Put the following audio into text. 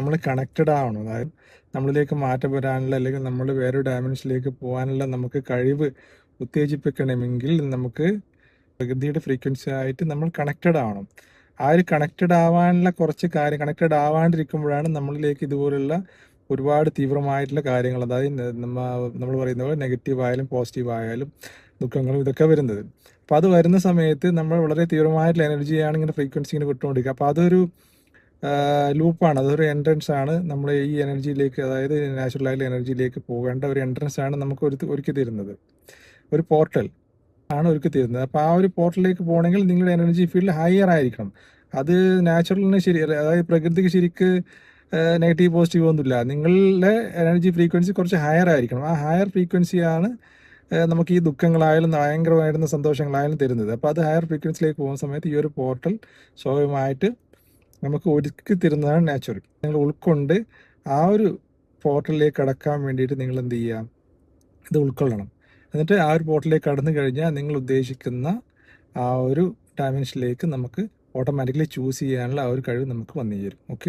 നമ്മൾ കണക്റ്റഡ് ആവണം. അതായത് നമ്മളിലേക്ക് മാറ്റം വരാനുള്ള അല്ലെങ്കിൽ നമ്മൾ വേറൊരു ഡയമെൻഷനിലേക്ക് പോകാനുള്ള നമുക്ക് കഴിവ് ഉത്തേജിപ്പിക്കണമെങ്കിൽ നമുക്ക് പ്രകൃതിയുടെ ഫ്രീക്വൻസി ആയിട്ട് നമ്മൾ കണക്റ്റഡ് ആവണം. ആ ഒരു കണക്റ്റഡ് ആവാനുള്ള കുറച്ച് കാര്യം കണക്റ്റഡ് ആവാണ്ടിരിക്കുമ്പോഴാണ് നമ്മളിലേക്ക് ഇതുപോലുള്ള ഒരുപാട് തീവ്രമായിട്ടുള്ള കാര്യങ്ങൾ, അതായത് നമ്മൾ പറയുന്ന പോലെ നെഗറ്റീവ് ആയാലും പോസിറ്റീവ് ആയാലും ദുഃഖങ്ങളും ഇതൊക്കെ വരുന്നത്. അപ്പോൾ അത് വരുന്ന സമയത്ത് നമ്മൾ വളരെ തീവ്രമായിട്ടുള്ള എനർജിയാണ് ഇങ്ങനെ ഫ്രീക്വൻസി ഇങ്ങനെ വിട്ടുകൊണ്ടിരിക്കുക. അപ്പോൾ അതൊരു ലൂപ്പാണ്, അതൊരു എൻട്രൻസ് ആണ് നമ്മൾ ഈ എനർജിയിലേക്ക്, അതായത് നാച്ചുറൽ ആയിട്ടുള്ള എനർജിയിലേക്ക് പോകേണ്ട ഒരു എൻട്രൻസ് ആണ് നമുക്ക് ഒരുക്കി തരുന്നത്. ഒരു പോർട്ടൽ ആണ് ഒരുക്കി തരുന്നത്. അപ്പോൾ ആ ഒരു പോർട്ടലിലേക്ക് പോകണമെങ്കിൽ നിങ്ങളുടെ എനർജി ഫീൽഡ് ഹയർ ആയിരിക്കണം. അത് നാച്ചുറലിന് ശരി, അതായത് പ്രകൃതിക്ക് ശരിക്ക് നെഗറ്റീവ് പോസിറ്റീവ് ഒന്നുമില്ല. നിങ്ങളുടെ എനർജി ഫ്രീക്വൻസി കുറച്ച് ഹയർ ആയിരിക്കണം. ആ ഹയർ ഫ്രീക്വൻസിയാണ് നമുക്ക് ഈ ദുഃഖങ്ങളായാലും ഭയങ്കരമായിരുന്ന സന്തോഷങ്ങളായാലും തരുന്നത്. അപ്പോൾ അത് ഹയർ ഫ്രീക്വൻസിയിലേക്ക് പോകുന്ന സമയത്ത് ഈ ഒരു പോർട്ടൽ സ്വാഭാവികമായിട്ട് നമുക്ക് ഒരുക്കി തരുന്നതാണ് നാച്ചുറൽ. നിങ്ങൾ ഉൾക്കൊണ്ട് ആ ഒരു പോർട്ടലിലേക്ക് കടക്കാൻ വേണ്ടിയിട്ട് നിങ്ങൾ എന്ത് ചെയ്യുക, ഇത് ഉൾക്കൊള്ളണം. എന്നിട്ട് ആ ഒരു പോർട്ടലിലേക്ക് കടന്നു കഴിഞ്ഞാൽ നിങ്ങൾ ഉദ്ദേശിക്കുന്ന ആ ഒരു ഡയമെൻഷനിലേക്ക് നമുക്ക് ഓട്ടോമാറ്റിക്കലി ചൂസ് ചെയ്യാനുള്ള ആ ഒരു കഴിവ് നമുക്ക് വന്നു ചേരും. ഓക്കെ.